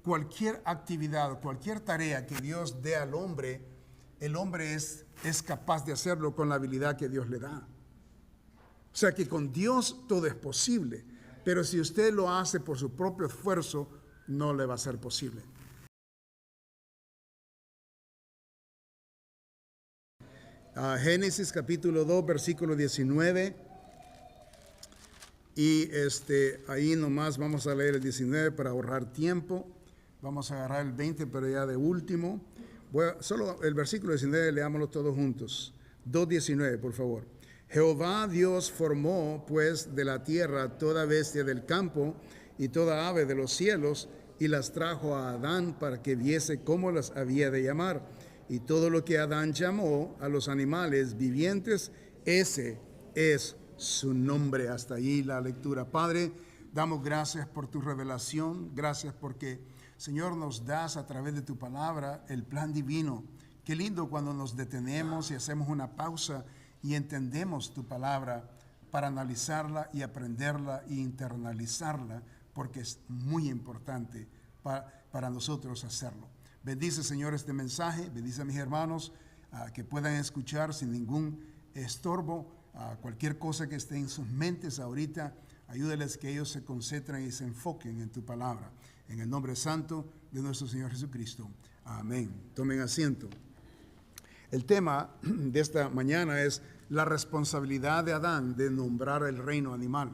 cualquier actividad, cualquier tarea que Dios dé al hombre, el hombre es capaz de hacerlo con la habilidad que Dios le da. O sea que con Dios todo es posible, pero si usted lo hace por su propio esfuerzo, no le va a ser posible. Génesis capítulo 2, versículo 19. Y ahí nomás vamos a leer el 19 para ahorrar tiempo. Vamos a agarrar el 20, pero ya de último. Solo el versículo 19, leámoslo todos juntos. 2:19, por favor. Jehová Dios formó pues de la tierra toda bestia del campo y toda ave de los cielos, y las trajo a Adán para que viese cómo las había de llamar. Y todo lo que Adán llamó a los animales vivientes, ese es su nombre. Hasta allí la lectura. Padre, damos gracias por tu revelación. Gracias porque, Señor, nos das a través de tu palabra el plan divino. Qué lindo cuando nos detenemos y hacemos una pausa y entendemos tu palabra para analizarla y aprenderla e internalizarla, porque es muy importante para nosotros hacerlo. Bendice, Señor, este mensaje. Bendice a mis hermanos que puedan escuchar sin ningún estorbo. Cualquier cosa que esté en sus mentes ahorita, ayúdales que ellos se concentren y se enfoquen en tu palabra. En el nombre santo de nuestro Señor Jesucristo. Amén. Tomen asiento. El tema de esta mañana es la responsabilidad de Adán de nombrar el reino animal.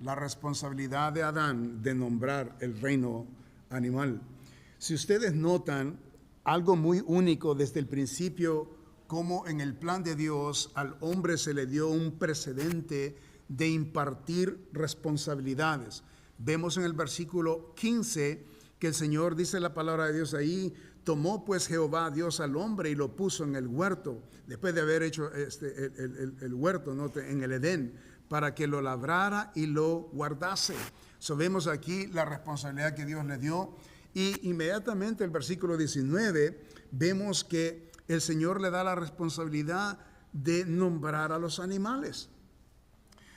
La responsabilidad de Adán de nombrar el reino animal. Si ustedes notan algo muy único desde el principio, como en el plan de Dios al hombre se le dio un precedente de impartir responsabilidades. Vemos en el versículo 15 que el Señor, dice la palabra de Dios ahí, tomó pues Jehová Dios al hombre y lo puso en el huerto, después de haber hecho el huerto, ¿no?, en el Edén, para que lo labrara y lo guardase. So, vemos aquí la responsabilidad que Dios le dio, y inmediatamente el versículo 19 vemos que el Señor le da la responsabilidad de nombrar a los animales.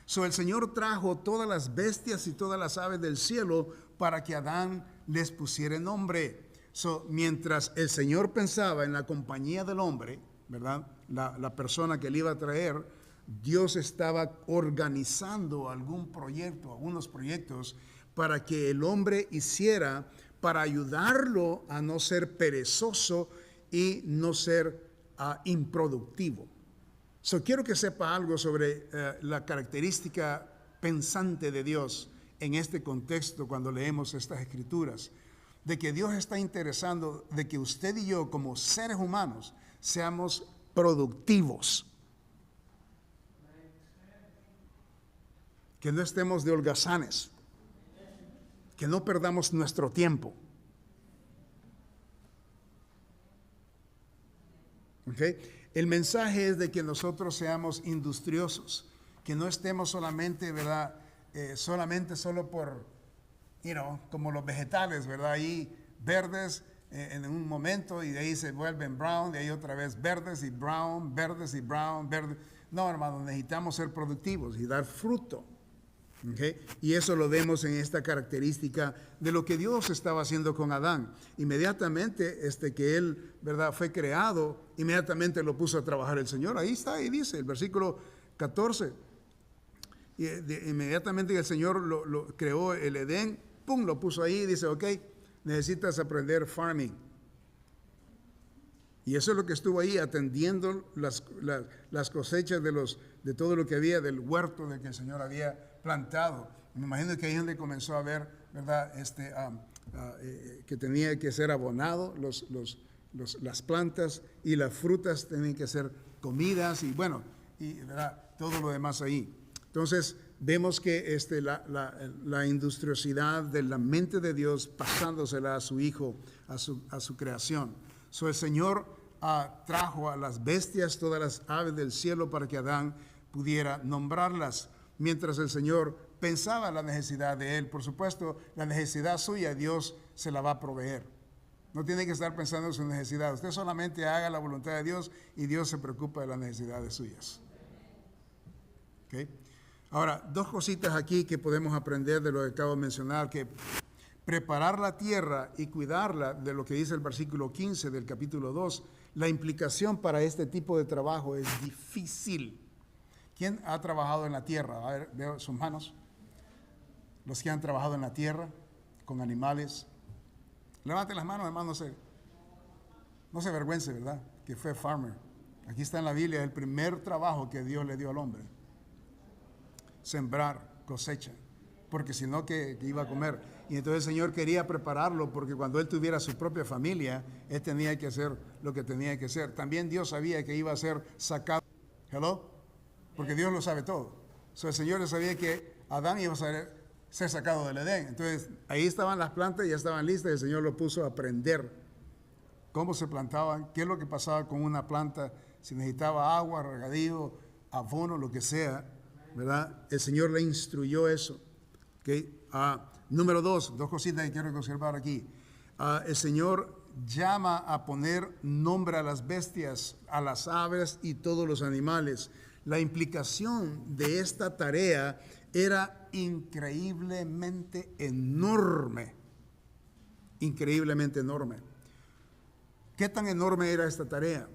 So, el Señor trajo todas las bestias y todas las aves del cielo para que Adán les pusiera nombre. So, mientras el Señor pensaba en la compañía del hombre, ¿verdad?, la persona que le iba a traer, Dios estaba organizando algún proyecto, algunos proyectos para que el hombre hiciera, para ayudarlo a no ser perezoso y no ser improductivo. So, quiero que sepa algo sobre la característica pensante de Dios en este contexto cuando leemos estas escrituras, de que Dios está interesado de que usted y yo como seres humanos seamos productivos, que no estemos de holgazanes, que no perdamos nuestro tiempo. ¿Okay? El mensaje es de que nosotros seamos industriosos, que no estemos solamente, ¿verdad?, solo por, como los vegetales, ¿verdad?, ahí verdes en un momento y de ahí se vuelven brown, de ahí otra vez verdes y brown, verdes y brown, verdes. No, hermano, necesitamos ser productivos y dar fruto. ¿Okay? Y eso lo vemos en esta característica de lo que Dios estaba haciendo con Adán. Inmediatamente que él, ¿verdad?, fue creado, inmediatamente lo puso a trabajar el Señor. Ahí está, ahí dice el versículo 14. Inmediatamente el Señor lo creó el Edén, ¡pum!, lo puso ahí y dice, ok, necesitas aprender farming. Y eso es lo que estuvo ahí, atendiendo las cosechas de todo lo que había del huerto de que el Señor había plantado. Me imagino que ahí es donde comenzó a ver, ¿verdad?, que tenía que ser abonado, las plantas y las frutas tenían que ser comidas y bueno, y ¿verdad?, todo lo demás ahí. Entonces vemos que la industriosidad de la mente de Dios pasándosela a su Hijo, a su creación. So, el Señor trajo a las bestias, todas las aves del cielo, para que Adán pudiera nombrarlas, mientras el Señor pensaba la necesidad de él. Por supuesto, la necesidad suya, Dios se la va a proveer. No tiene que estar pensando en su necesidad. Usted solamente haga la voluntad de Dios y Dios se preocupa de las necesidades suyas. ¿Okay? Ahora, dos cositas aquí que podemos aprender de lo que acabo de mencionar, que preparar la tierra y cuidarla, de lo que dice el versículo 15 del capítulo 2, la implicación para este tipo de trabajo es difícil. ¿Quién ha trabajado en la tierra? A ver, veo sus manos. Los que han trabajado en la tierra con animales. Levanten las manos, hermano, no se avergüence, ¿verdad? Que fue farmer. Aquí está en la Biblia el primer trabajo que Dios le dio al hombre. Sembrar, cosecha. Porque si no, ¿qué iba a comer? Y entonces el Señor quería prepararlo porque cuando él tuviera su propia familia, él tenía que hacer lo que tenía que hacer. También Dios sabía que iba a ser sacado. ¿Hello? Porque Dios lo sabe todo. El Señor sabía que Adán iba a ser sacado del Edén. Entonces ahí estaban las plantas, ya estaban listas y el Señor lo puso a aprender cómo se plantaban, qué es lo que pasaba con una planta, si necesitaba agua, regadío, abono, lo que sea, ¿verdad? El Señor le instruyó eso. ¿Okay? Número dos cositas que quiero observar aquí. El Señor llama a poner nombre a las bestias, a las aves y todos los animales. La implicación de esta tarea era increíblemente enorme. Increíblemente enorme. ¿Qué tan enorme era esta tarea?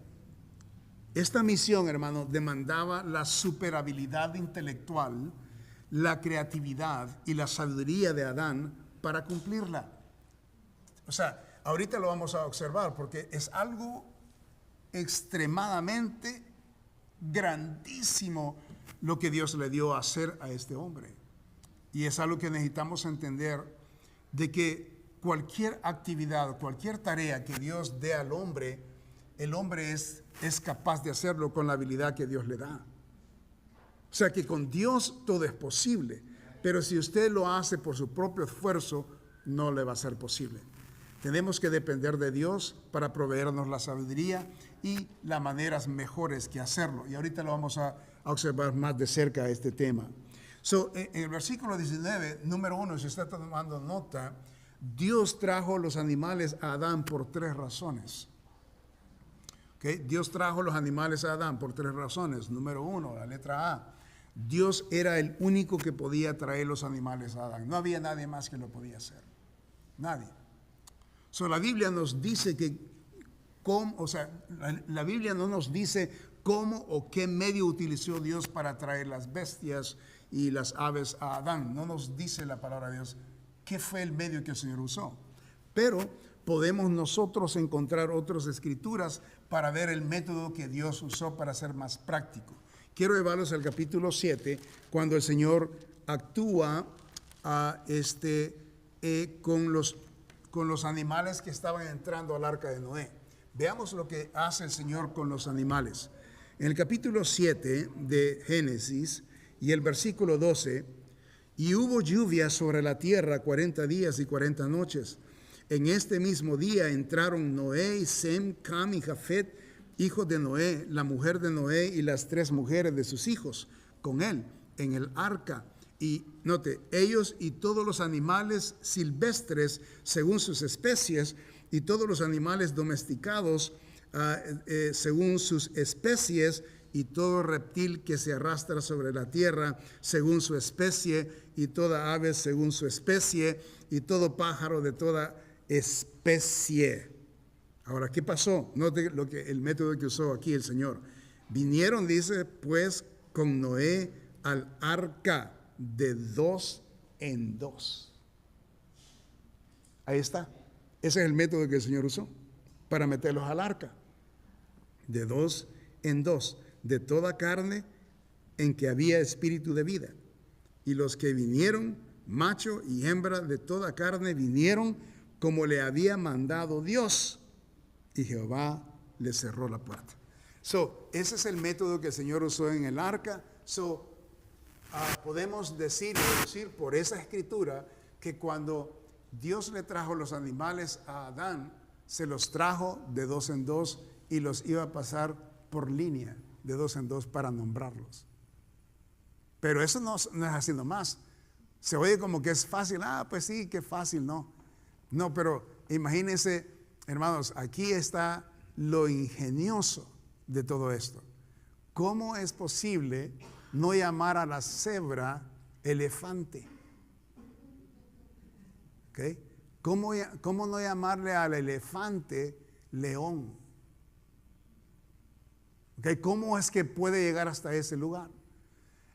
Esta misión, hermano, demandaba la superhabilidad intelectual, la creatividad y la sabiduría de Adán para cumplirla. O sea, ahorita lo vamos a observar porque es algo extremadamente grandísimo lo que Dios le dio a hacer a este hombre. Y es algo que necesitamos entender, de que cualquier actividad, cualquier tarea que Dios dé al hombre, el hombre es capaz de hacerlo con la habilidad que Dios le da. O sea que con Dios todo es posible, pero si usted lo hace por su propio esfuerzo, no le va a ser posible. Tenemos que depender de Dios para proveernos la sabiduría y las maneras mejores que hacerlo. Y ahorita lo vamos a observar más de cerca este tema. En el versículo 19, número 1, si usted está tomando nota, Dios trajo los animales a Adán por 3 razones. ¿Okay? Dios trajo los animales a Adán por 3 razones. Número 1, la letra A. Dios era el único que podía traer los animales a Adán. No había nadie más que lo podía hacer. Nadie. La Biblia nos dice la Biblia no nos dice cómo o qué medio utilizó Dios para traer las bestias y las aves a Adán. No nos dice la palabra de Dios qué fue el medio que el Señor usó. Pero podemos nosotros encontrar otras escrituras para ver el método que Dios usó para ser más práctico. Quiero llevarlos al capítulo 7, cuando el Señor actúa con los animales que estaban entrando al arca de Noé. Veamos lo que hace el Señor con los animales. En el capítulo 7 de Génesis y el versículo 12, y hubo lluvia sobre la tierra 40 días y 40 noches. En este mismo día entraron Noé y Sem, Cam y Jafet, hijos de Noé, la mujer de Noé y las 3 mujeres de sus hijos, con él en el arca. Y note, ellos y todos los animales silvestres según sus especies, y todos los animales domesticados según sus especies, y todo reptil que se arrastra sobre la tierra según su especie, y toda ave según su especie, y todo pájaro de toda especie. Ahora, ¿qué pasó? Note el método que usó aquí el Señor. Vinieron, dice, pues con Noé al arca de 2 en 2. Ahí está. Ese es el método que el Señor usó para meterlos al arca. De 2 en 2. De toda carne en que había espíritu de vida. Y los que vinieron, macho y hembra de toda carne, vinieron como le había mandado Dios. Y Jehová le cerró la puerta. Ese es el método que el Señor usó en el arca. Podemos decir por esa escritura que cuando Dios le trajo los animales a Adán, se los trajo de 2 en 2 y los iba a pasar por línea de 2 en 2 para nombrarlos. Pero eso no es así nomás. Se oye como que es fácil. Pues sí, qué fácil, no. No, pero imagínense, hermanos, aquí está lo ingenioso de todo esto. ¿Cómo es posible no llamar a la cebra elefante? ¿Okay? ¿Cómo no llamarle al elefante león? ¿Okay? ¿Cómo es que puede llegar hasta ese lugar?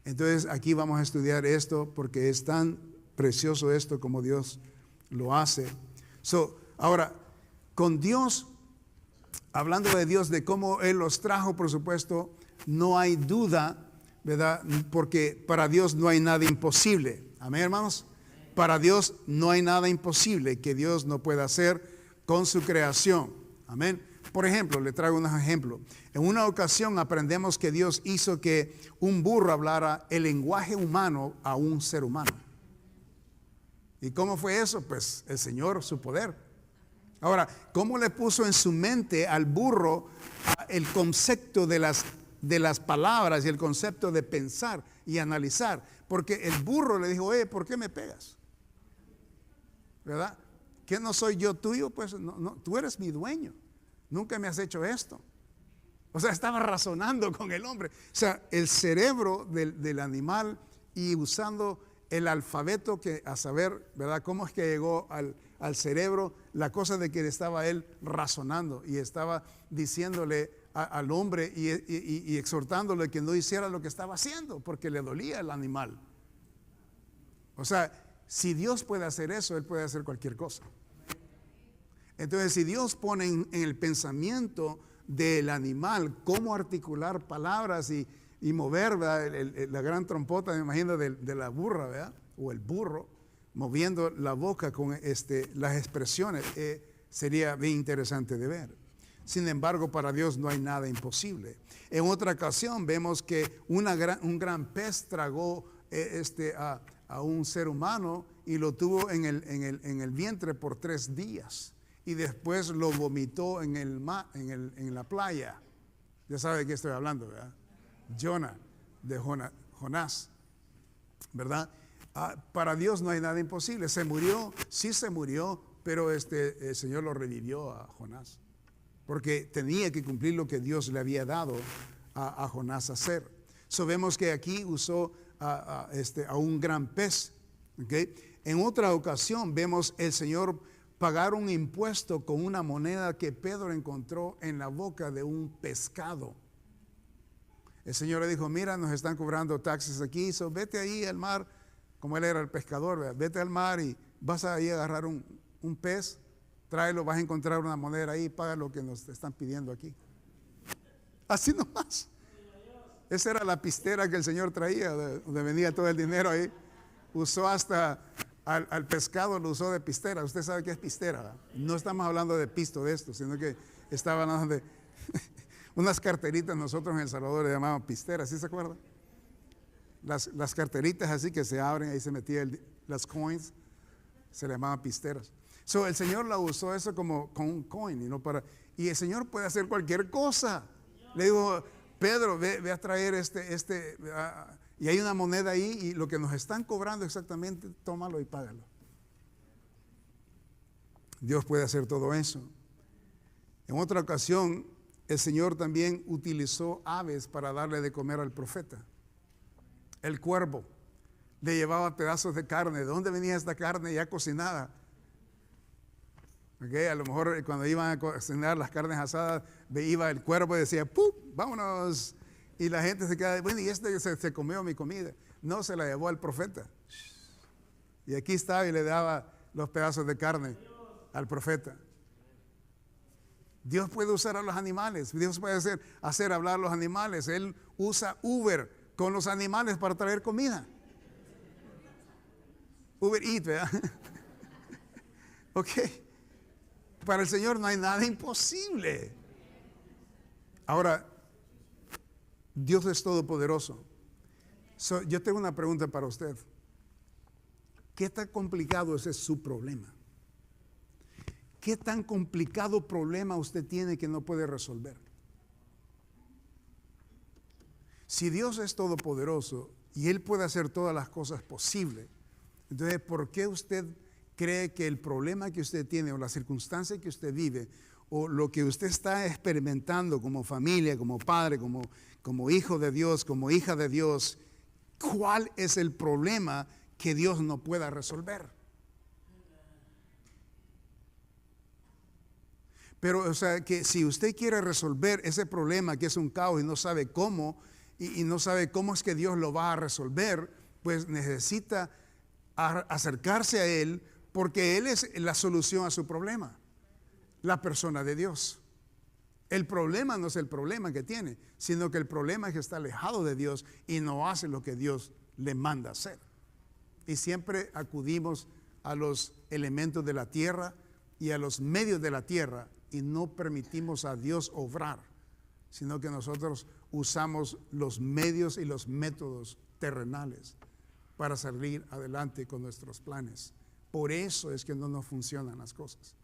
Entonces aquí vamos a estudiar esto porque es tan precioso esto como Dios lo hace. Ahora, con Dios, hablando de Dios, de cómo Él los trajo, por supuesto, no hay duda, ¿verdad? Porque para Dios no hay nada imposible. Amén, hermanos. Para Dios no hay nada imposible que Dios no pueda hacer con su creación. Amén. Por ejemplo, le traigo unos ejemplos. En una ocasión aprendemos que Dios hizo que un burro hablara el lenguaje humano a un ser humano. ¿Y cómo fue eso? Pues el Señor, su poder. Ahora, ¿cómo le puso en su mente al burro el concepto de las palabras y el concepto de pensar y analizar? Porque el burro le dijo, ¿por qué me pegas? ¿Verdad? ¿Que no soy yo tuyo? Pues no, tú eres mi dueño. Nunca me has hecho esto. O sea, estaba razonando con el hombre. O sea, el cerebro del animal y usando el alfabeto que a saber, ¿verdad? Cómo es que llegó al cerebro, la cosa de que estaba él razonando y estaba diciéndole al hombre y exhortándole que no hiciera lo que estaba haciendo porque le dolía el animal. O sea, si Dios puede hacer eso, Él puede hacer cualquier cosa. Entonces, si Dios pone en el pensamiento del animal cómo articular palabras y mover, la gran trompota, me imagino, de la burra, ¿verdad? O el burro, moviendo la boca con las expresiones, sería bien interesante de ver. Sin embargo, para Dios no hay nada imposible. En otra ocasión vemos que un gran pez tragó a un ser humano y lo tuvo en el vientre por 3 días. Y después lo vomitó en la playa. Ya sabe de qué estoy hablando, ¿verdad? Jonás, ¿verdad? Para Dios no hay nada imposible. Se murió, pero el Señor lo revivió a Jonás. Porque tenía que cumplir lo que Dios le había dado a Jonás hacer. Vemos que aquí usó a un gran pez. ¿Okay? En otra ocasión vemos el Señor pagar un impuesto con una moneda que Pedro encontró en la boca de un pescado. El Señor le dijo, mira, nos están cobrando taxes aquí, vete ahí al mar, como él era el pescador, ¿verdad? Vete al mar y vas ahí a agarrar un pez, tráelo, vas a encontrar una moneda ahí, paga lo que nos están pidiendo aquí. Así nomás. Esa era la pistera que el Señor traía, donde venía todo el dinero ahí. Usó hasta al pescado, lo usó de pistera. Usted sabe qué es pistera, ¿verdad? No estamos hablando de pisto de esto, sino que estaban hablando de unas carteritas. Nosotros en El Salvador le llamaban pisteras, ¿sí se acuerdan? Las carteritas así que se abren, ahí se metían las coins, se le llamaban pisteras. El Señor la usó eso como un coin, y el Señor puede hacer cualquier cosa. Le digo, Pedro, ve a traer y hay una moneda ahí y lo que nos están cobrando exactamente, tómalo y págalo. Dios puede hacer todo eso. En otra ocasión, el Señor también utilizó aves para darle de comer al profeta. El cuervo le llevaba pedazos de carne. ¿De dónde venía esta carne ya cocinada? Okay, a lo mejor cuando iban a cocinar las carnes asadas, iba el cuervo y decía, ¡pum! ¡Vámonos! Y la gente se queda, bueno, y se comió mi comida. No, se la llevó al profeta. Y aquí estaba y le daba los pedazos de carne al profeta. Dios puede usar a los animales. Dios puede hacer hablar a los animales. Él usa Uber con los animales para traer comida. Uber Eats, ¿verdad? Ok. Para el Señor no hay nada imposible. Ahora, Dios es todopoderoso. Yo tengo una pregunta para usted. ¿Qué tan complicado ese es su problema? ¿Qué tan complicado problema usted tiene que no puede resolver? Si Dios es todopoderoso y Él puede hacer todas las cosas posibles, entonces, ¿por qué usted cree que el problema que usted tiene o la circunstancia que usted vive o lo que usted está experimentando como familia, como padre, como hijo de Dios, como hija de Dios, cuál es el problema que Dios no pueda resolver? Pero, o sea, que si usted quiere resolver ese problema que es un caos y no sabe cómo, y no sabe cómo es que Dios lo va a resolver, pues necesita acercarse a Él, porque Él es la solución a su problema, la persona de Dios. El problema no es el problema que tiene, sino que el problema es que está alejado de Dios y no hace lo que Dios le manda hacer. Y siempre acudimos a los elementos de la tierra y a los medios de la tierra y no permitimos a Dios obrar, sino que nosotros usamos los medios y los métodos terrenales para salir adelante con nuestros planes. Por eso es que no nos funcionan las cosas,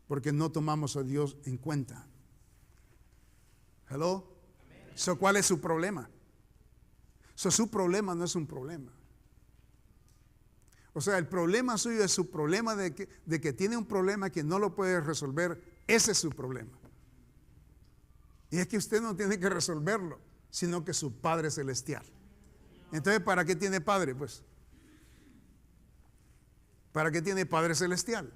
porque no tomamos a Dios en cuenta. Hello. So, ¿cuál es su problema? So, su problema no es un problema. O sea, el problema suyo es su problema de que tiene un problema que no lo puede resolver. Ese es su problema. Y es que usted no tiene que resolverlo, sino que su Padre Celestial. Entonces, ¿para qué tiene Padre? Pues, ¿para qué tiene Padre Celestial?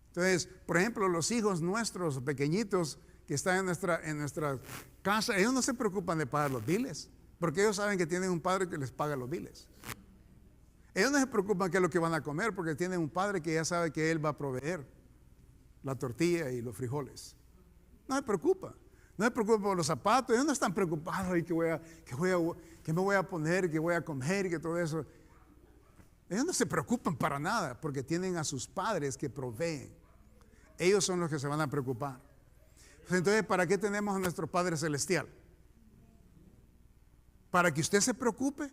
Entonces, por ejemplo, los hijos nuestros pequeñitos que están en nuestra casa, ellos no se preocupan de pagar los biles, porque ellos saben que tienen un padre que les paga los biles. Ellos no se preocupan qué es lo que van a comer, porque tienen un padre que ya sabe que Él va a proveer la tortilla y los frijoles. No se preocupa. No se preocupa por los zapatos. Ellos no están preocupados y qué me voy a poner, qué voy a comer y que todo eso. Ellos no se preocupan para nada, porque tienen a sus padres que proveen. Ellos son los que se van a preocupar. Entonces, ¿para qué tenemos a nuestro Padre Celestial? ¿Para que usted se preocupe?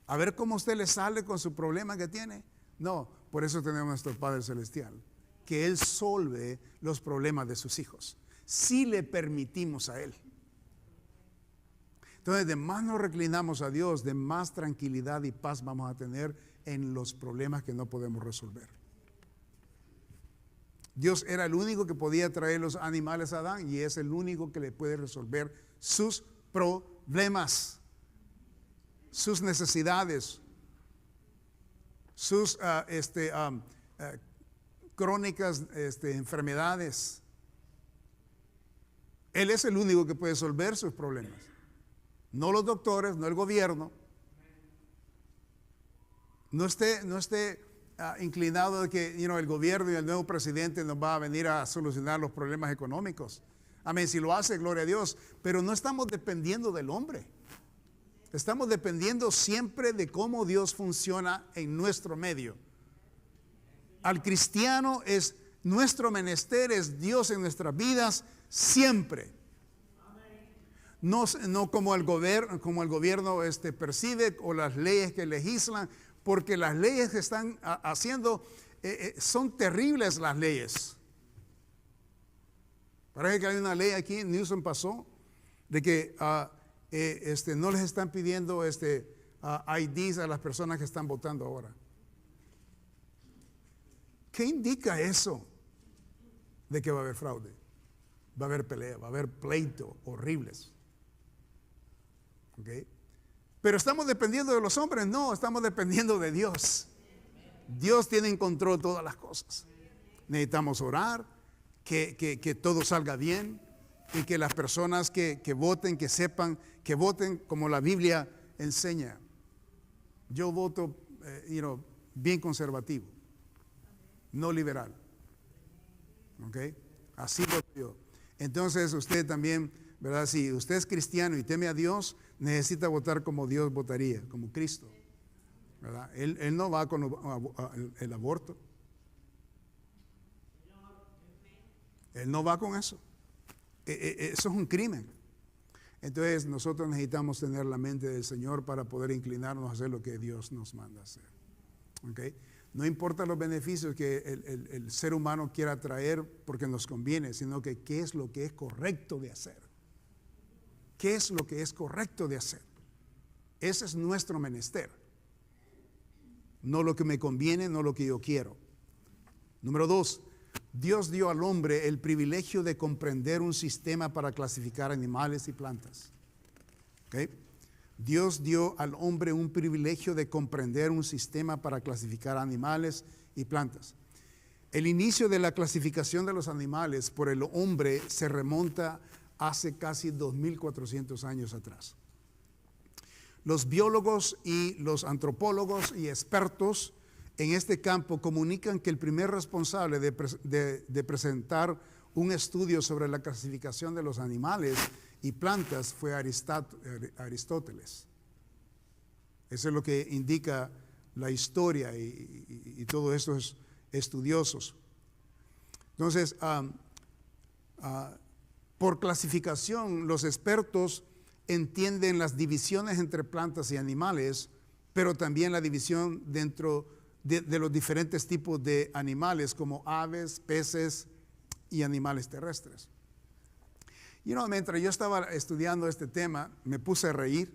A ver cómo usted le sale con su problema que tiene. No, por eso tenemos a nuestro Padre Celestial, que Él solve los problemas de sus hijos, si le permitimos a Él. Entonces, de más nos reclinamos a Dios, de más tranquilidad y paz vamos a tener en los problemas que no podemos resolver. Dios era el único que podía traer los animales a Adán y es el único que le puede resolver sus problemas, sus necesidades, sus crónicas enfermedades. Él es el único que puede resolver sus problemas. No los doctores, no el gobierno. No esté inclinado de que el gobierno y el nuevo presidente nos va a venir a solucionar los problemas económicos. Amén, si lo hace, gloria a Dios. Pero no estamos dependiendo del hombre. Estamos dependiendo siempre de cómo Dios funciona en nuestro medio. Al cristiano es nuestro menester, es Dios en nuestras vidas siempre. No como el gobierno percibe o las leyes que legislan, porque las leyes que están haciendo son terribles las leyes. Parece que hay una ley aquí, Newsom pasó, de que no les están pidiendo IDs a las personas que están votando ahora. ¿Qué indica eso? De que va a haber fraude, va a haber pelea, va a haber pleito horribles. ¿Okay? Pero estamos dependiendo de los hombres, no, estamos dependiendo de Dios. Dios tiene en control todas las cosas. Necesitamos orar, que todo salga bien y que las personas que voten, que sepan, que voten como la Biblia enseña. Yo voto, bien conservativo, no liberal. ¿Ok? Así voto yo. Entonces usted también, ¿verdad? Si usted es cristiano y teme a Dios, necesita votar como Dios votaría, como Cristo, ¿verdad? Él no va con el aborto. Él no va con eso. Eso es un crimen. Entonces nosotros necesitamos tener la mente del Señor para poder inclinarnos a hacer lo que Dios nos manda hacer. ¿Okay? No importa los beneficios que el ser humano quiera traer porque nos conviene, sino que qué es lo que es correcto de hacer. ¿Qué es lo que es correcto de hacer? Ese es nuestro menester. No lo que me conviene, no lo que yo quiero. Número 2, Dios dio al hombre el privilegio de comprender un sistema para clasificar animales y plantas. ¿Okay? Dios dio al hombre un privilegio de comprender un sistema para clasificar animales y plantas. El inicio de la clasificación de los animales por el hombre se remonta hace casi 2400 años atrás. Los biólogos y los antropólogos y expertos en este campo comunican que el primer responsable de presentar un estudio sobre la clasificación de los animales y plantas fue Aristóteles. Eso es lo que indica la historia y todos estos estudiosos. Entonces, por clasificación, los expertos entienden las divisiones entre plantas y animales, pero también la división dentro de los diferentes tipos de animales como aves, peces y animales terrestres. Mientras yo estaba estudiando este tema, me puse a reír.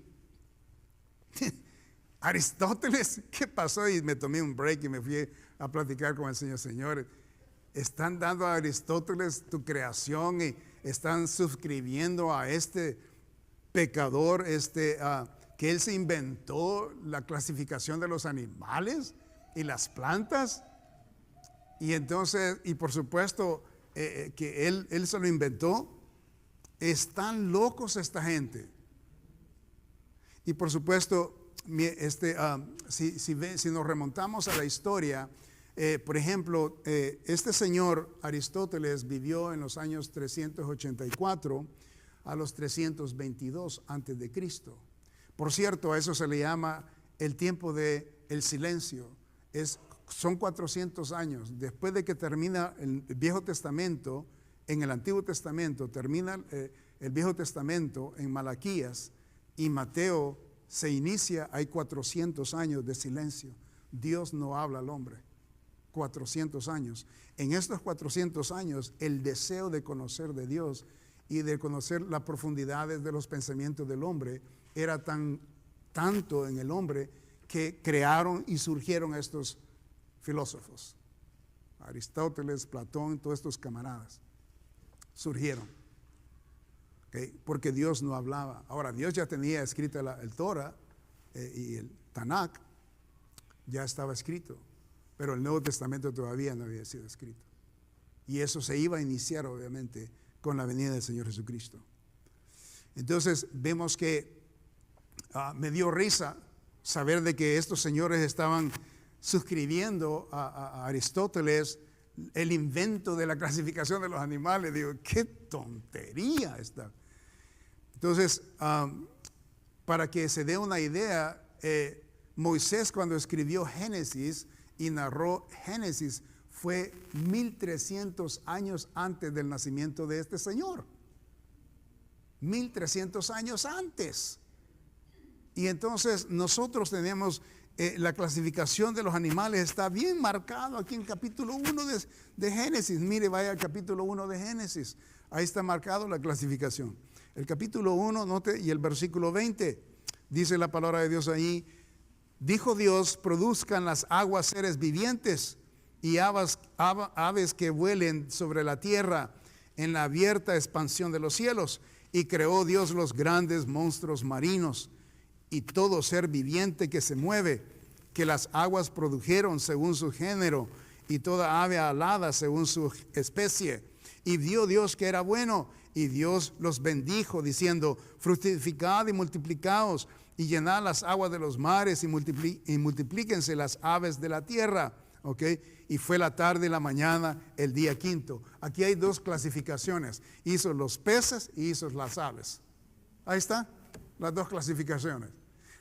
Aristóteles, ¿qué pasó? Y me tomé un break y me fui a platicar con el Señor. Señores, están dando a Aristóteles tu creación y están suscribiendo a este pecador, que él se inventó la clasificación de los animales y las plantas. Y entonces, y por supuesto que él se lo inventó. Están locos esta gente. Y por supuesto, si nos remontamos a la historia, por ejemplo, este señor Aristóteles vivió en los años 384 a los 322 antes de Cristo. Por cierto, a eso se le llama el tiempo del silencio. Son 400 años. Después de que termina el Viejo Testamento, en el Antiguo Testamento, termina el Viejo Testamento en Malaquías y Mateo se inicia, hay 400 años de silencio. Dios no habla al hombre. 400 años. En estos 400 años, el deseo de conocer de Dios y de conocer las profundidades de los pensamientos del hombre era tanto en el hombre que crearon y surgieron estos filósofos. Aristóteles, Platón, todos estos camaradas surgieron. Porque Dios no hablaba. Ahora, Dios ya tenía escrita el Torah y el Tanakh, ya estaba escrito, pero el Nuevo Testamento todavía no había sido escrito. Y eso se iba a iniciar, obviamente, con la venida del Señor Jesucristo. Entonces, vemos que me dio risa saber de que estos señores estaban suscribiendo a Aristóteles el invento de la clasificación de los animales. Digo, qué tontería esta. Entonces, para que se dé una idea, Moisés cuando escribió Génesis y narró Génesis fue 1300 años antes del nacimiento de este señor. 1300 años antes. Y entonces nosotros tenemos la clasificación de los animales, está bien marcado aquí en capítulo 1 de Génesis. Mire, vaya al capítulo 1 de Génesis. Ahí está marcado la clasificación. El capítulo 1, note, y el versículo 20, dice la palabra de Dios ahí: dijo Dios, produzcan las aguas seres vivientes y aves que vuelen sobre la tierra en la abierta expansión de los cielos. Y creó Dios los grandes monstruos marinos y todo ser viviente que se mueve, que las aguas produjeron según su género, y toda ave alada según su especie. Y vio Dios que era bueno, y Dios los bendijo, diciendo: fructificad y multiplicaos, y llenad las aguas de los mares, y multiplíquense las aves de la tierra. Y fue la tarde y la mañana el día quinto. Aquí hay dos clasificaciones: hizo los peces y hizo las aves. Ahí está, las dos clasificaciones.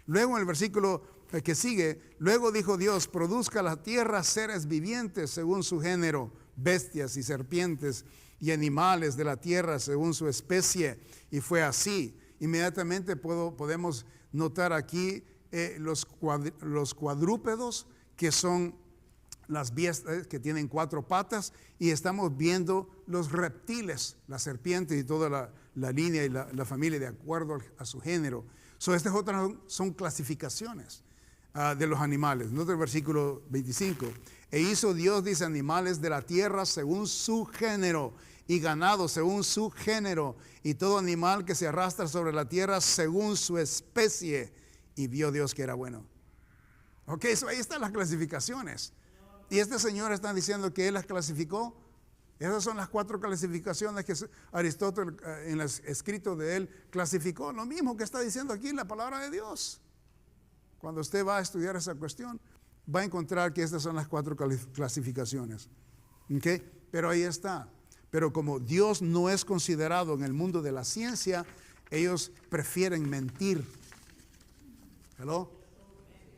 Luego en el versículo que sigue, luego dijo Dios: produzca la tierra seres vivientes según su género, bestias y serpientes y animales de la tierra según su especie. Y fue así. Inmediatamente podemos notar aquí los cuadrúpedos, que son las bestias que tienen 4 patas, y estamos viendo los reptiles, las serpientes y toda la línea y la familia de acuerdo a su género. Estas otras son clasificaciones de los animales. Nota el versículo 25. E hizo Dios, dice, animales de la tierra según su género, y ganado según su género, y todo animal que se arrastra sobre la tierra según su especie. Y vio Dios que era bueno. Ahí están las clasificaciones. Y este señor está diciendo que él las clasificó. Esas son las 4 clasificaciones que Aristóteles, en los escritos de él, clasificó. Lo mismo que está diciendo aquí la palabra de Dios. Cuando usted va a estudiar esa cuestión, va a encontrar que estas son las 4 clasificaciones. ¿Okay? Pero ahí está. Pero como Dios no es considerado en el mundo de la ciencia, ellos prefieren mentir. ¿Hello?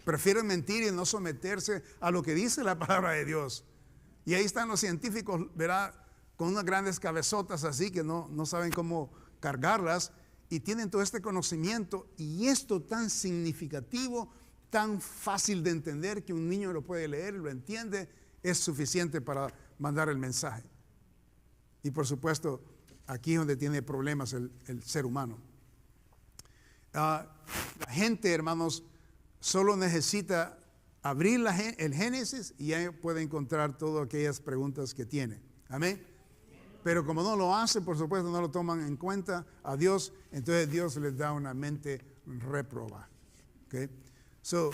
Prefieren mentir y no someterse a lo que dice la palabra de Dios. Y ahí están los científicos, verá, con unas grandes cabezotas así que no saben cómo cargarlas, y tienen todo este conocimiento y esto tan significativo, tan fácil de entender que un niño lo puede leer y lo entiende, es suficiente para mandar el mensaje. Y por supuesto, aquí es donde tiene problemas el ser humano. La gente, hermanos, solo necesita abrir el Génesis y ahí puede encontrar todas aquellas preguntas que tiene. Amén. Pero como no lo hace, por supuesto, no lo toman en cuenta a Dios, entonces Dios les da una mente réproba. Okay? So,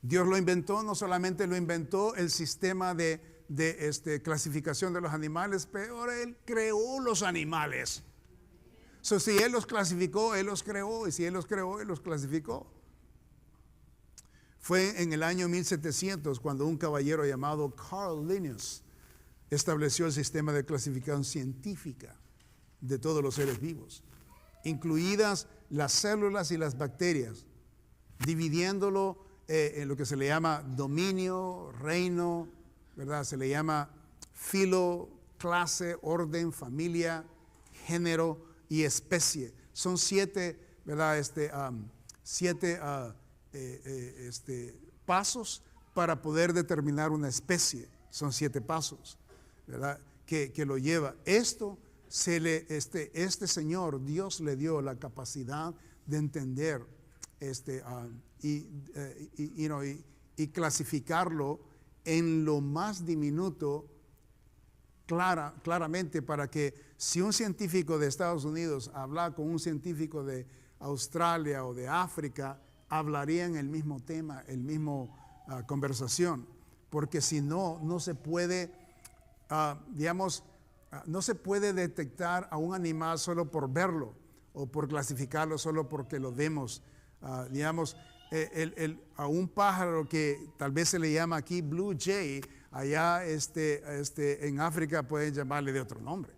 Dios lo inventó, no solamente lo inventó el sistema de clasificación de los animales, pero ahora Él creó los animales. So, si Él los clasificó, Él los creó, y si Él los creó, Él los clasificó. Fue en el año 1700 cuando un caballero llamado Carl Linnaeus estableció el sistema de clasificación científica de todos los seres vivos, incluidas las células y las bacterias, dividiéndolo en lo que se le llama dominio, reino, ¿verdad? Se le llama filo, clase, orden, familia, género y especie. Son 7, ¿verdad? 7 pasos para poder determinar una especie. Son 7 pasos, ¿verdad? Que lo lleva. Esto este Señor, Dios le dio la capacidad de entender y clasificarlo en lo más diminuto claramente, para que si un científico de Estados Unidos habla con un científico de Australia o de África, hablarían el mismo tema, el mismo conversación, porque si no, no se puede, no se puede detectar a un animal solo por verlo o por clasificarlo solo porque lo vemos. A un pájaro que tal vez se le llama aquí blue jay, allá en África pueden llamarle de otro nombre.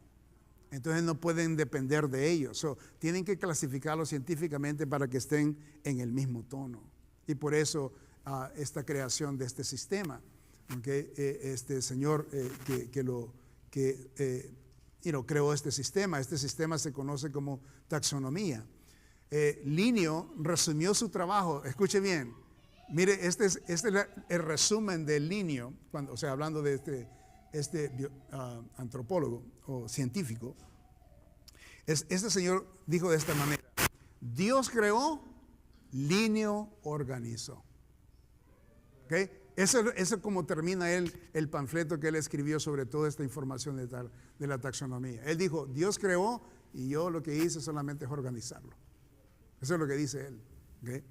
Entonces no pueden depender de ellos. Tienen que clasificarlo científicamente para que estén en el mismo tono. Y por eso esta creación de este sistema, ¿okay? Este señor creó este sistema se conoce como taxonomía. Linneo resumió su trabajo, escuche bien, mire, este es el resumen de Linneo, hablando de antropólogo o científico. Este señor dijo de esta manera: Dios creó, Linneo organizó. ¿Okay? Eso es como termina el panfleto que él escribió sobre toda esta información de la taxonomía. Él dijo: Dios creó y yo lo que hice solamente es organizarlo. Eso es lo que dice él. ¿Okay?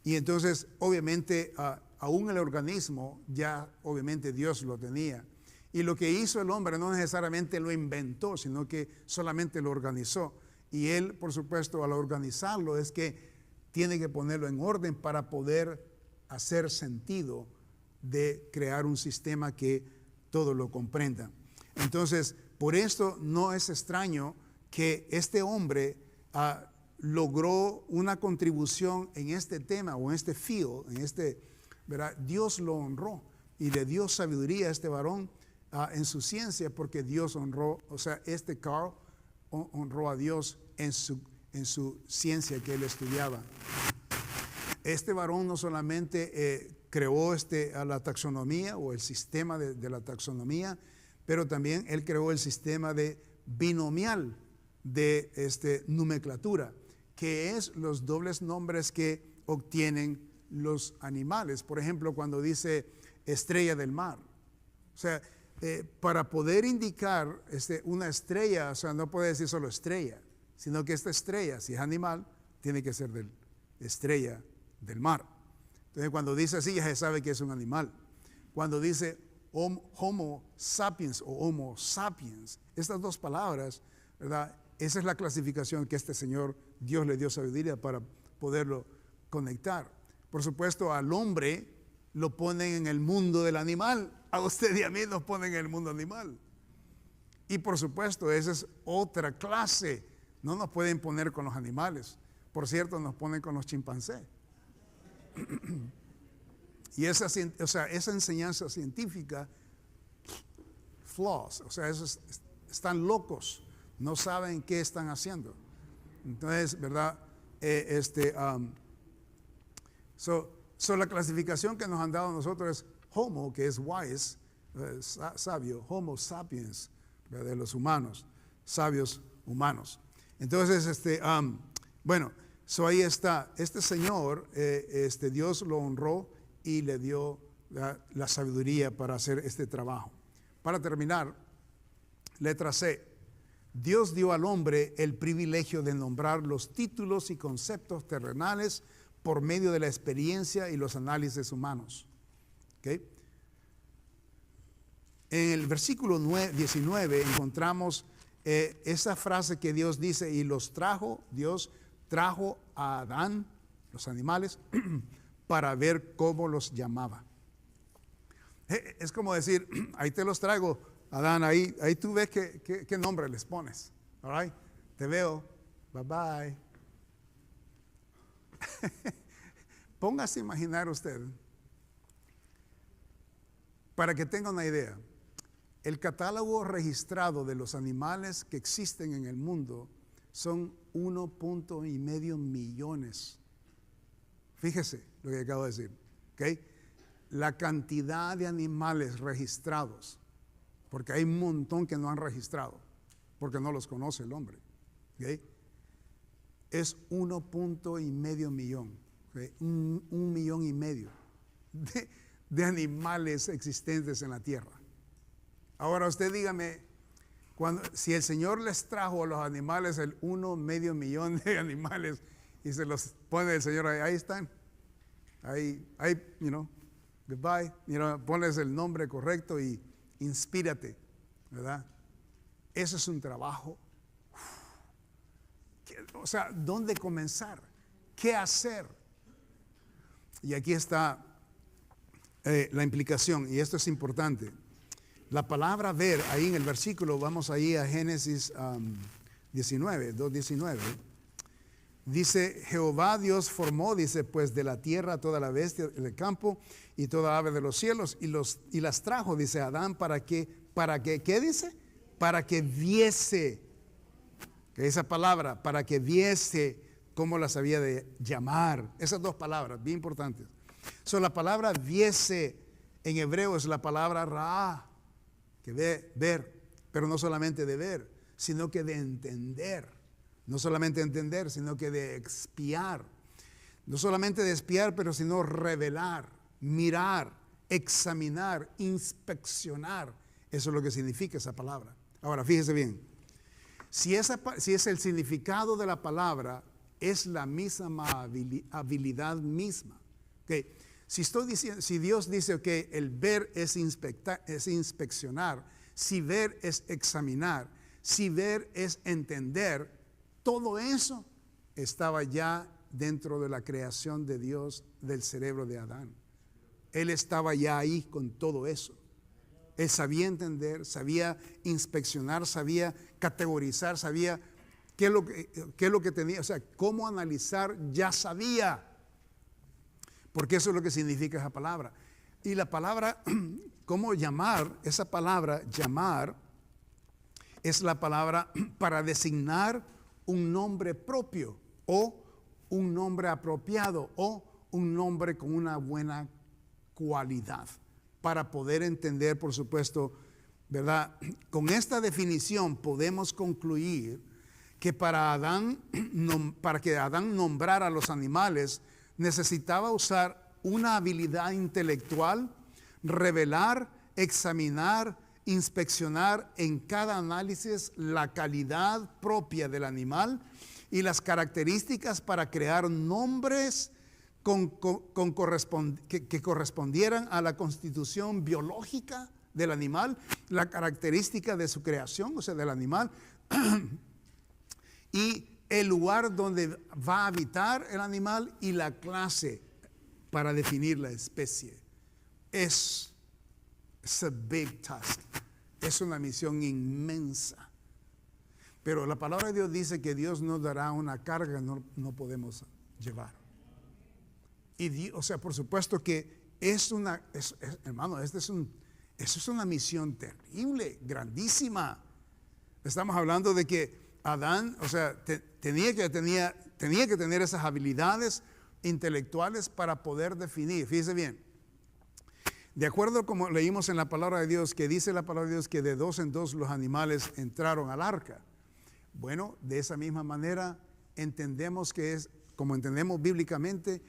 Y entonces, obviamente, aún el organismo, ya obviamente Dios lo tenía. Y lo que hizo el hombre no necesariamente lo inventó, sino que solamente lo organizó. Y él, por supuesto, al organizarlo es que tiene que ponerlo en orden para poder hacer sentido de crear un sistema que todo lo comprenda. Entonces, por esto no es extraño que este hombre logró una contribución en este tema o en este field, ¿verdad? Dios lo honró y le dio sabiduría a este varón en su ciencia, porque Dios honró, Carl honró a Dios en su ciencia que él estudiaba. Este varón no solamente creó la taxonomía o el sistema de la taxonomía, pero también él creó el sistema de binomial de nomenclatura, que es los dobles nombres que obtienen los animales. Por ejemplo, cuando dice estrella del mar, para poder indicar una estrella, no puede decir solo estrella, sino que esta estrella, si es animal, tiene que ser estrella del mar. Entonces, cuando dice así, ya se sabe que es un animal. cuando dice Homo sapiens o Homo sapiens, estas dos palabras, ¿verdad? Esa es la clasificación que este Señor, Dios le dio sabiduría para poderlo conectar. Por supuesto, al hombre lo ponen en el mundo del animal. A usted y a mí nos ponen en el mundo animal. Y por supuesto, esa es otra clase. No nos pueden poner con los animales. Por cierto, nos ponen con los chimpancés. Y esa enseñanza científica, flaws, o sea, están locos, no saben qué están haciendo. Entonces, ¿verdad? La clasificación que nos han dado a nosotros es Homo, que es wise, sabio, Homo sapiens, ¿verdad? De los humanos, sabios humanos. Entonces, bueno, ahí está. Este señor, Dios lo honró y le dio la sabiduría para hacer este trabajo. Para terminar, letra C. Dios dio al hombre el privilegio de nombrar los títulos y conceptos terrenales por medio de la experiencia y los análisis humanos. ¿Okay? En el versículo 19 encontramos esa frase que Dios dice, y Dios trajo a Adán, los animales, para ver cómo los llamaba. Es como decir, ahí te los traigo, Adán, ahí tú ves qué nombre les pones. All right? Te veo, bye bye. Póngase a imaginar usted, para que tenga una idea, el catálogo registrado de los animales que existen en el mundo son 1.5 millones. Fíjese lo que acabo de decir. ¿Okay? La cantidad de animales registrados, porque hay un montón que no han registrado, porque no los conoce el hombre. ¿Okay? Es 1.5 millón. ¿Okay? 1,5 millones de animales existentes en la tierra. Ahora usted dígame, si el Señor les trajo a los animales el 1,5 millón de animales y se los pone el Señor ahí están, ahí, goodbye, pones el nombre correcto y inspírate, ¿verdad? Eso es un trabajo. O sea, ¿dónde comenzar? ¿Qué hacer? Y aquí está la implicación, y esto es importante. La palabra ver, ahí en el versículo, vamos ahí a Génesis 2:19. Dice, Jehová Dios formó, dice, pues de la tierra toda la bestia del campo y toda ave de los cielos, y las trajo, dice Adán, ¿qué dice? Para que viese, que esa palabra, para que viese cómo las había de llamar. Esas dos palabras, bien importantes. La palabra viese en hebreo es la palabra raá, que ver, pero no solamente de ver, sino que de entender. No solamente entender, sino que de espiar. No solamente de espiar, pero sino revelar, mirar, examinar, inspeccionar. Eso es lo que significa esa palabra. Ahora, fíjese bien. Si es el significado de la palabra, es la misma habilidad misma. Okay. Si Dios dice que el ver es inspeccionar, si ver es examinar, si ver es entender, todo eso estaba ya dentro de la creación de Dios del cerebro de Adán. Él estaba ya ahí con todo eso. Él sabía entender, sabía inspeccionar, sabía categorizar, sabía qué es lo que tenía, o sea, cómo analizar, ya sabía. Porque eso es lo que significa esa palabra. Y la palabra, ¿cómo llamar? Esa palabra, llamar, es la palabra para designar un nombre propio o un nombre apropiado o un nombre con una buena cualidad. Para poder entender, por supuesto, ¿verdad? Con esta definición podemos concluir que para que Adán nombrara a los animales, necesitaba usar una habilidad intelectual, revelar, examinar, inspeccionar en cada análisis la calidad propia del animal y las características para crear nombres que correspondieran a la constitución biológica del animal, la característica de su creación, o sea, del animal, y el lugar donde va a habitar el animal y la clase para definir la especie. Es a big task. Es una misión inmensa. Pero la palabra de Dios dice que Dios nos dará una carga que no podemos llevar. Y o sea, por supuesto que hermano, eso es una misión terrible, grandísima. Estamos hablando de que Adán, o sea, tenía que tener esas habilidades intelectuales para poder definir. Fíjese bien, de acuerdo como leímos en la palabra de Dios, que dice la palabra de Dios que de 2 en 2 los animales entraron al arca. Bueno, de esa misma manera entendemos que es, como entendemos bíblicamente,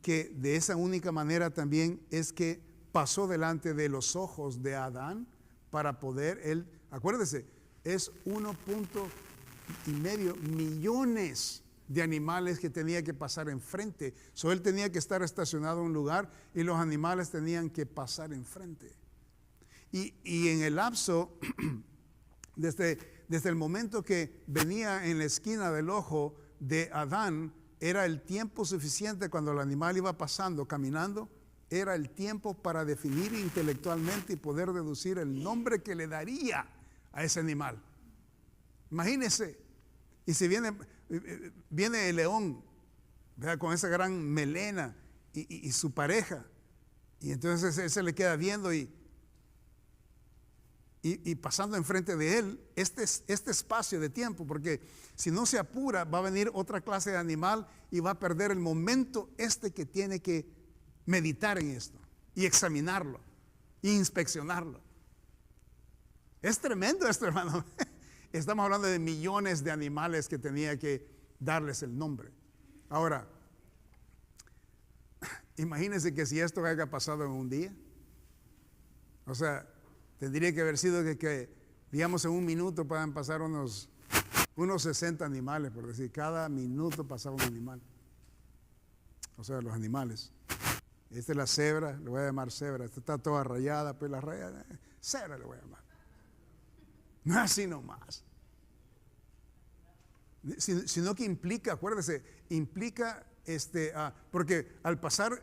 que de esa única manera también es que pasó delante de los ojos de Adán para poder él, acuérdese, es 1.5 millones de animales que tenía que pasar enfrente. Él tenía que estar estacionado en un lugar y los animales tenían que pasar enfrente. Y en el lapso, desde el momento que venía en la esquina del ojo de Adán, era el tiempo suficiente cuando el animal iba pasando, caminando, era el tiempo para definir intelectualmente y poder deducir el nombre que le daría a ese animal. Imagínese, y si viene el león, ¿verdad?, con esa gran melena y su pareja, y entonces él se le queda viendo y pasando enfrente de él este espacio de tiempo, porque si no se apura va a venir otra clase de animal y va a perder el momento que tiene que meditar en esto y examinarlo e inspeccionarlo. Es tremendo esto, hermano. Estamos hablando de millones de animales que tenía que darles el nombre. Ahora, imagínense que si esto haya pasado en un día, o sea, tendría que haber sido que digamos, en un minuto puedan pasar unos 60 animales, por decir, cada minuto pasaba un animal. O sea, los animales. Esta es la cebra, le voy a llamar cebra. Esta está toda rayada, pues la raya, cebra le voy a llamar. No así nomás. Sino que implica, acuérdese, implica, porque al pasar,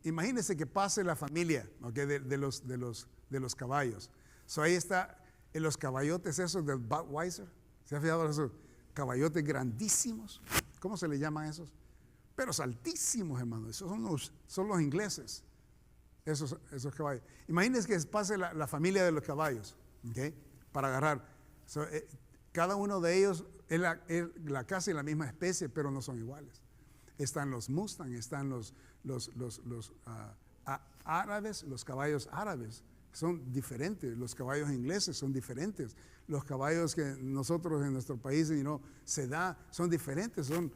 imagínese que pase la familia, ¿okay?, de los caballos. Ahí está los caballotes esos del Budweiser. ¿Se ha fijado esos caballotes grandísimos? ¿Cómo se le llaman esos? Pero altísimos, hermano. Esos son los ingleses, esos caballos. Imagínense que pase la familia de los caballos, ¿okay?, para agarrar. Cada uno de ellos es casi la misma especie, pero no son iguales. Están los Mustang, están los árabes, los caballos árabes son diferentes, los caballos ingleses son diferentes, los caballos que nosotros en nuestro país se da son diferentes, son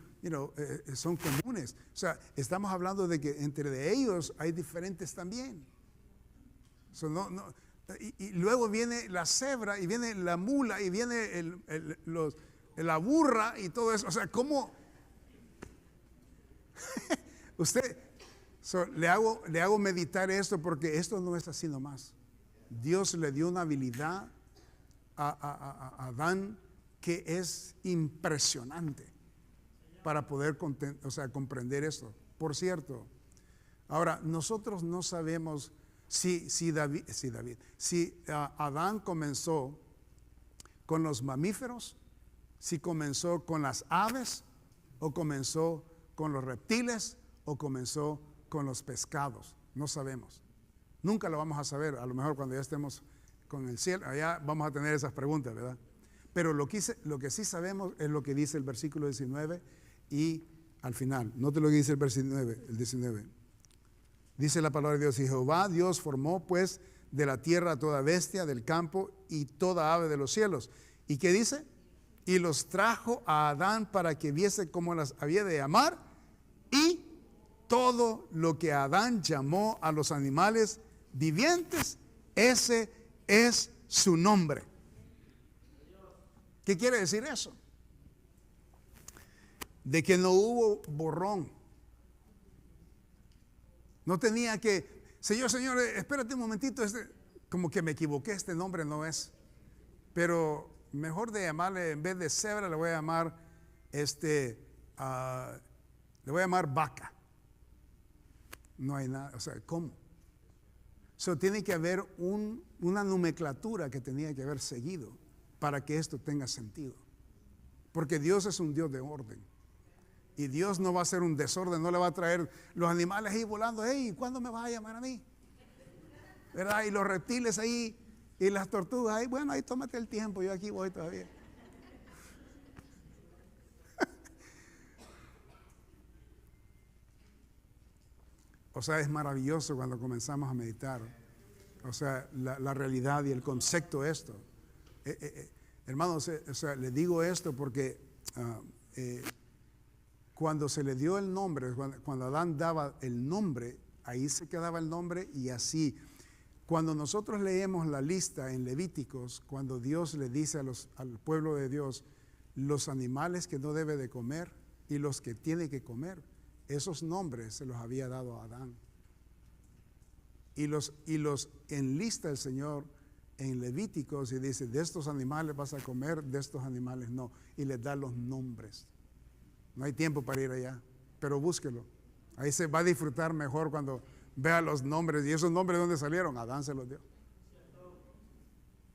comunes. O sea, estamos hablando de que entre ellos hay diferentes también. Y luego viene la cebra y viene la mula y viene la burra y todo eso. O sea, ¿cómo? Le hago meditar esto porque esto no es así nomás. Dios le dio una habilidad a Adán que es impresionante para poder comprender esto. Por cierto, ahora nosotros no sabemos si Adán comenzó con los mamíferos, si comenzó con las aves, o comenzó con los reptiles, o comenzó con los pescados. No sabemos. Nunca lo vamos a saber. A lo mejor cuando ya estemos con el cielo, allá vamos a tener esas preguntas, ¿verdad? Pero lo que sí sabemos es lo que dice el versículo 19 y al final. Note lo que dice el versículo 19. Dice la palabra de Dios: y Jehová Dios formó pues de la tierra toda bestia del campo y toda ave de los cielos. ¿Y qué dice? Y los trajo a Adán para que viese cómo las había de llamar, y todo lo que Adán llamó a los animales vivientes, ese es su nombre. ¿Qué quiere decir eso? De que no hubo borrón. No tenía que, Señor, espérate un momentito, como que me equivoqué, este nombre no es. Pero mejor de llamarle, en vez de cebra, le voy a llamar vaca. No hay nada, o sea, ¿cómo? Tiene que haber una nomenclatura que tenía que haber seguido para que esto tenga sentido. Porque Dios es un Dios de orden. Y Dios no va a hacer un desorden, no le va a traer los animales ahí volando. Hey, ¿cuándo me vas a llamar a mí? ¿Verdad? Y los reptiles ahí, y las tortugas ahí. Bueno, ahí tómate el tiempo, yo aquí voy todavía. O sea, es maravilloso cuando comenzamos a meditar. O sea, la realidad y el concepto de esto. Hermanos, o sea, le digo esto porque cuando se le dio el nombre, cuando Adán daba el nombre, ahí se quedaba el nombre y así. Cuando nosotros leemos la lista en Levíticos, cuando Dios le dice al pueblo de Dios los animales que no debe de comer y los que tiene que comer, esos nombres se los había dado a Adán. Y los enlista el Señor en Levíticos y dice, de estos animales vas a comer, de estos animales no. Y les da los nombres. No hay tiempo para ir allá, pero búsquelo. Ahí se va a disfrutar mejor cuando vea los nombres. ¿Y esos nombres de dónde salieron? Adán se los dio.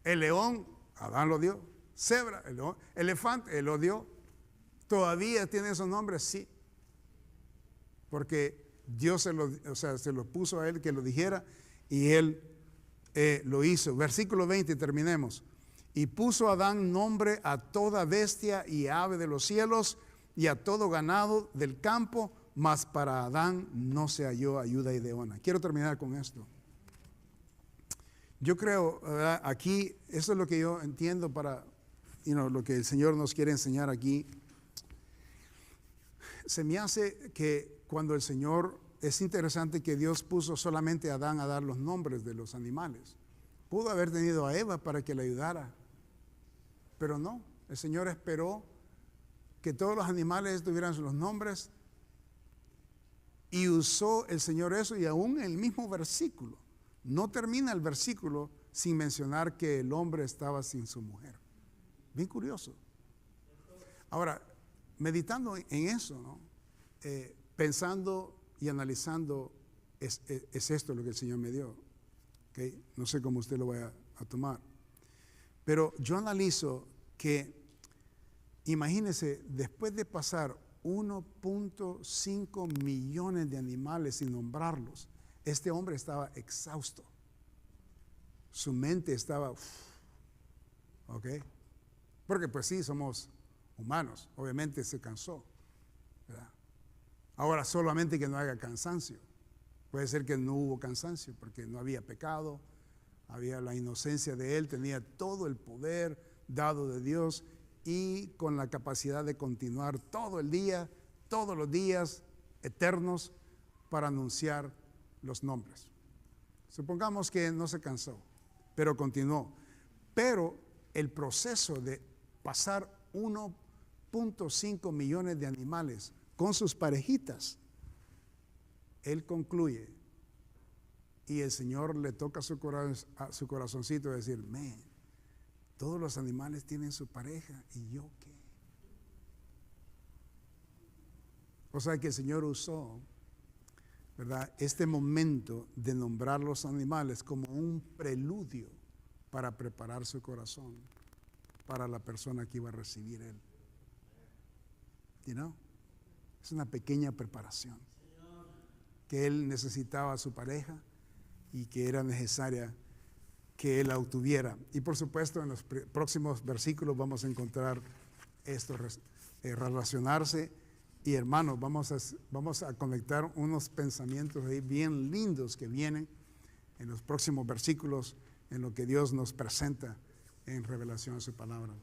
El león, Adán lo dio. Cebra, el león. Elefante, él lo dio. ¿Todavía tiene esos nombres? Sí. Porque Dios se lo puso a él que lo dijera y él lo hizo. Versículo 20, terminemos. Y puso Adán nombre a toda bestia y ave de los cielos y a todo ganado del campo, mas para Adán no se halló ayuda ideona. Quiero terminar con esto. Yo creo, ¿verdad? Aquí, eso es lo que yo entiendo para lo que el Señor nos quiere enseñar aquí. Se me hace que cuando el Señor, es interesante que Dios puso solamente a Adán a dar los nombres de los animales. Pudo haber tenido a Eva para que le ayudara, pero no, el Señor esperó que todos los animales tuvieran los nombres y usó el Señor eso, y aún en el mismo versículo, no termina el versículo sin mencionar que el hombre estaba sin su mujer. Bien curioso. Ahora, meditando en eso, ¿no? Pensando y analizando, es esto lo que el Señor me dio. ¿Okay? No sé cómo usted lo vaya a tomar. Pero yo analizo que, imagínese, después de pasar 1.5 millones de animales sin nombrarlos, este hombre estaba exhausto. Su mente estaba, ¿ok? Porque pues sí, somos humanos, obviamente se cansó, ¿verdad? Ahora solamente que no haya cansancio. Puede ser que no hubo cansancio porque no había pecado, había la inocencia de él, tenía todo el poder dado de Dios y con la capacidad de continuar todo el día, todos los días eternos para anunciar los nombres. Supongamos que no se cansó, pero continuó. Pero el proceso de pasar 1.5 millones de animales con sus parejitas, él concluye y el Señor le toca a su corazoncito de decir, todos los animales tienen su pareja y yo qué. O sea que el Señor usó, ¿verdad?, este momento de nombrar los animales como un preludio para preparar su corazón para la persona que iba a recibir él. Es una pequeña preparación que él necesitaba a su pareja y que era necesaria que él la obtuviera. Y por supuesto en los próximos versículos vamos a encontrar esto relacionarse. Y hermanos, vamos a conectar unos pensamientos ahí bien lindos que vienen en los próximos versículos, en lo que Dios nos presenta en revelación de su palabra.